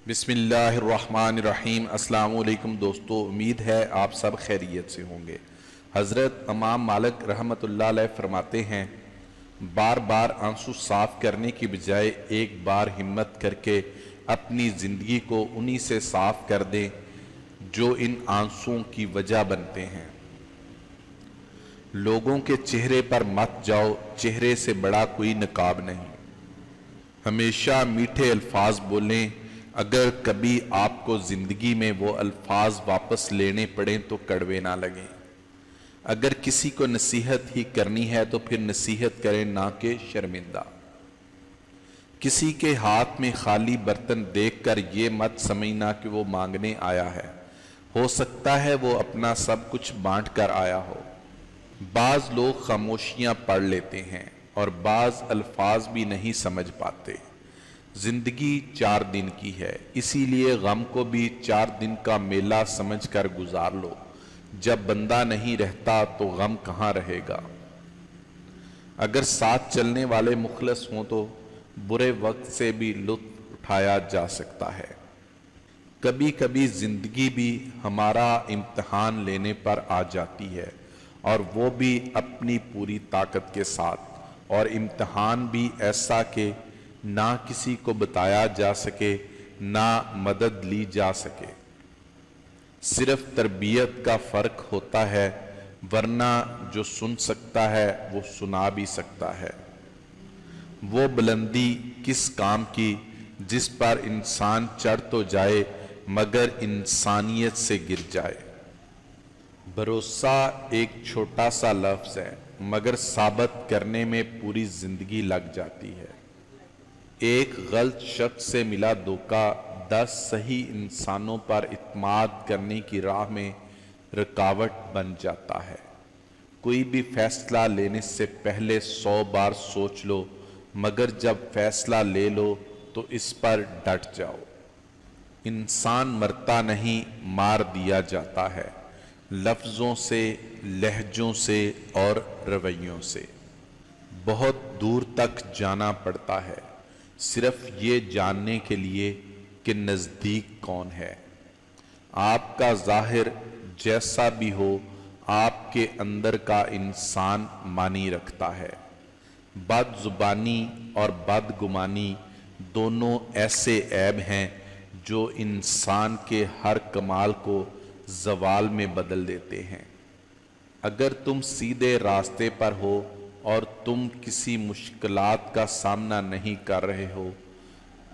بسم اللہ الرحمن الرحیم۔ السلام علیکم دوستو، امید ہے آپ سب خیریت سے ہوں گے۔ حضرت امام مالک رحمۃ اللہ علیہ فرماتے ہیں، بار بار آنسو صاف کرنے کی بجائے ایک بار ہمت کر کے اپنی زندگی کو انہی سے صاف کر دیں جو ان آنسوؤں کی وجہ بنتے ہیں۔ لوگوں کے چہرے پر مت جاؤ، چہرے سے بڑا کوئی نقاب نہیں۔ ہمیشہ میٹھے الفاظ بولیں، اگر کبھی آپ کو زندگی میں وہ الفاظ واپس لینے پڑیں تو کڑوے نہ لگیں۔ اگر کسی کو نصیحت ہی کرنی ہے تو پھر نصیحت کریں، نہ کہ شرمندہ۔ کسی کے ہاتھ میں خالی برتن دیکھ کر یہ مت سمجھنا کہ وہ مانگنے آیا ہے، ہو سکتا ہے وہ اپنا سب کچھ بانٹ کر آیا ہو۔ بعض لوگ خاموشیاں پڑھ لیتے ہیں اور بعض الفاظ بھی نہیں سمجھ پاتے۔ زندگی 4 دن کی ہے، اسی لیے غم کو بھی 4 دن کا میلہ سمجھ کر گزار لو۔ جب بندہ نہیں رہتا تو غم کہاں رہے گا؟ اگر ساتھ چلنے والے مخلص ہوں تو برے وقت سے بھی لطف اٹھایا جا سکتا ہے۔ کبھی کبھی زندگی بھی ہمارا امتحان لینے پر آ جاتی ہے، اور وہ بھی اپنی پوری طاقت کے ساتھ، اور امتحان بھی ایسا کہ نہ کسی کو بتایا جا سکے، نہ مدد لی جا سکے۔ صرف تربیت کا فرق ہوتا ہے، ورنہ جو سن سکتا ہے وہ سنا بھی سکتا ہے۔ وہ بلندی کس کام کی جس پر انسان چڑھ تو جائے مگر انسانیت سے گر جائے۔ بھروسہ ایک چھوٹا سا لفظ ہے، مگر ثابت کرنے میں پوری زندگی لگ جاتی ہے۔ ایک غلط شخص سے ملا دھوکہ 10 صحیح انسانوں پر اعتماد کرنے کی راہ میں رکاوٹ بن جاتا ہے۔ کوئی بھی فیصلہ لینے سے پہلے 100 بار سوچ لو، مگر جب فیصلہ لے لو تو اس پر ڈٹ جاؤ۔ انسان مرتا نہیں، مار دیا جاتا ہے، لفظوں سے، لہجوں سے اور رویوں سے۔ بہت دور تک جانا پڑتا ہے، صرف یہ جاننے کے لیے کہ نزدیک کون ہے۔ آپ کا ظاہر جیسا بھی ہو، آپ کے اندر کا انسان معنی رکھتا ہے۔ بد زبانی اور بد گمانی دونوں ایسے عیب ہیں جو انسان کے ہر کمال کو زوال میں بدل دیتے ہیں۔ اگر تم سیدھے راستے پر ہو اور تم کسی مشکلات کا سامنا نہیں کر رہے ہو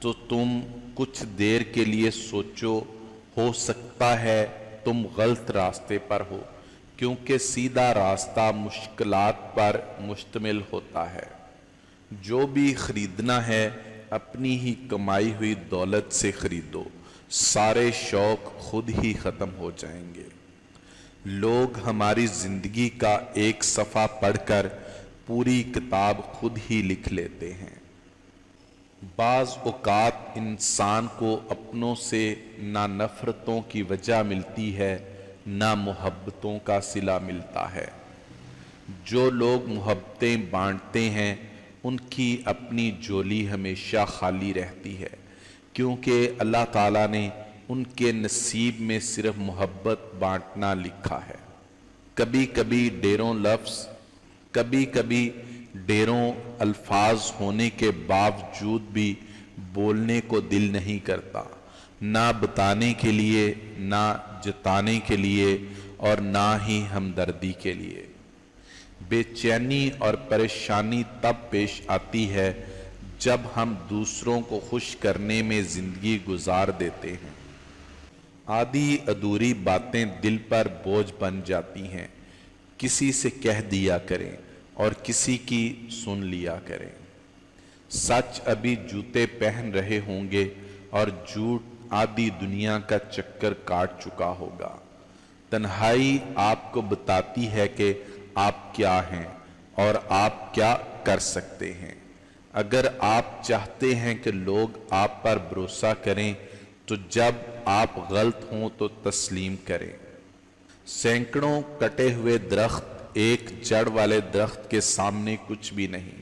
تو تم کچھ دیر کے لیے سوچو، ہو سکتا ہے تم غلط راستے پر ہو، کیونکہ سیدھا راستہ مشکلات پر مشتمل ہوتا ہے۔ جو بھی خریدنا ہے اپنی ہی کمائی ہوئی دولت سے خریدو، سارے شوق خود ہی ختم ہو جائیں گے۔ لوگ ہماری زندگی کا ایک صفحہ پڑھ کر پوری کتاب خود ہی لکھ لیتے ہیں۔ بعض اوقات انسان کو اپنوں سے نہ نفرتوں کی وجہ ملتی ہے، نہ محبتوں کا صلہ ملتا ہے۔ جو لوگ محبتیں بانٹتے ہیں ان کی اپنی جولی ہمیشہ خالی رہتی ہے، کیونکہ اللہ تعالیٰ نے ان کے نصیب میں صرف محبت بانٹنا لکھا ہے۔ کبھی کبھی ڈھیروں الفاظ ہونے کے باوجود بھی بولنے کو دل نہیں کرتا، نہ بتانے کے لیے، نہ جتانے کے لیے، اور نہ ہی ہمدردی کے لیے۔ بے چینی اور پریشانی تب پیش آتی ہے جب ہم دوسروں کو خوش کرنے میں زندگی گزار دیتے ہیں۔ آدھی ادھوری باتیں دل پر بوجھ بن جاتی ہیں، کسی سے کہہ دیا کریں اور کسی کی سن لیا کریں۔ سچ ابھی جوتے پہن رہے ہوں گے اور جھوٹ آدھی دنیا کا چکر کاٹ چکا ہوگا۔ تنہائی آپ کو بتاتی ہے کہ آپ کیا ہیں اور آپ کیا کر سکتے ہیں۔ اگر آپ چاہتے ہیں کہ لوگ آپ پر بھروسہ کریں تو جب آپ غلط ہوں تو تسلیم کریں۔ سینکڑوں کٹے ہوئے درخت ایک جڑ والے درخت کے سامنے کچھ بھی نہیں،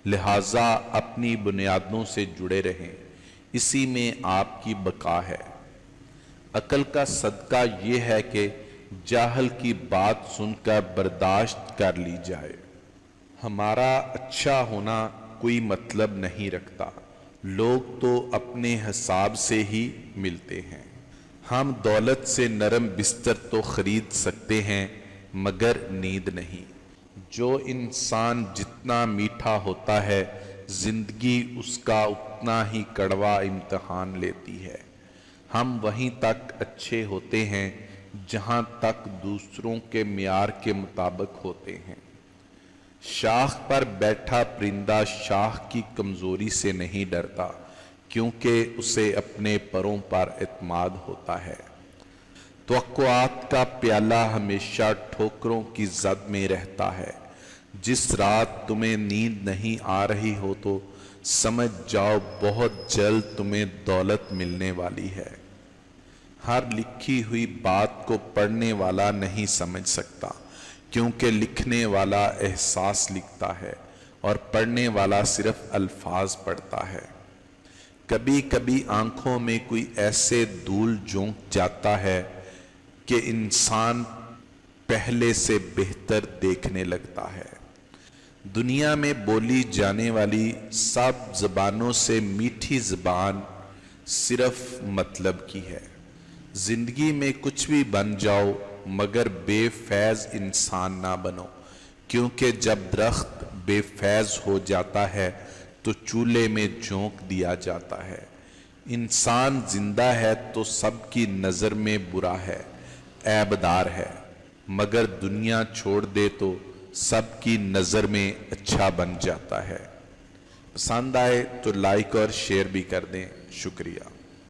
لہٰذا اپنی بنیادوں سے جڑے رہیں۔ اسی میں آپ کی بقا ہے۔ عقل کا صدقہ یہ ہے کہ جاہل کی بات سن کر برداشت کر لی جائے۔ ہمارا اچھا ہونا کوئی مطلب نہیں رکھتا، لوگ تو اپنے حساب سے ہی ملتے ہیں۔ ہم دولت سے نرم بستر تو خرید سکتے ہیں مگر نیند نہیں۔ جو انسان جتنا میٹھا ہوتا ہے زندگی اس کا اتنا ہی کڑوا امتحان لیتی ہے۔ ہم وہیں تک اچھے ہوتے ہیں جہاں تک دوسروں کے معیار کے مطابق ہوتے ہیں۔ شاخ پر بیٹھا پرندہ شاخ کی کمزوری سے نہیں ڈرتا کیونکہ اسے اپنے پروں پر اعتماد ہوتا ہے۔ توقعات کا پیالہ ہمیشہ ٹھوکروں کی زد میں رہتا ہے۔ جس رات تمہیں نیند نہیں آ رہی ہو تو سمجھ جاؤ بہت جلد تمہیں دولت ملنے والی ہے۔ ہر لکھی ہوئی بات کو پڑھنے والا نہیں سمجھ سکتا کیونکہ لکھنے والا احساس لکھتا ہے اور پڑھنے والا صرف الفاظ پڑھتا ہے۔ کبھی کبھی آنکھوں میں کوئی ایسے دھول جھونک جاتا ہے کہ انسان پہلے سے بہتر دیکھنے لگتا ہے۔ دنیا میں بولی جانے والی سب زبانوں سے میٹھی زبان صرف مطلب کی ہے۔ زندگی میں کچھ بھی بن جاؤ مگر بے فیض انسان نہ بنو، کیونکہ جب درخت بے فیض ہو جاتا ہے تو چولہے میں جھونک دیا جاتا ہے۔ انسان زندہ ہے تو سب کی نظر میں برا ہے، عیبدار ہے، مگر دنیا چھوڑ دے تو سب کی نظر میں اچھا بن جاتا ہے۔ پسند آئے تو لائک اور شیئر بھی کر دیں۔ شکریہ۔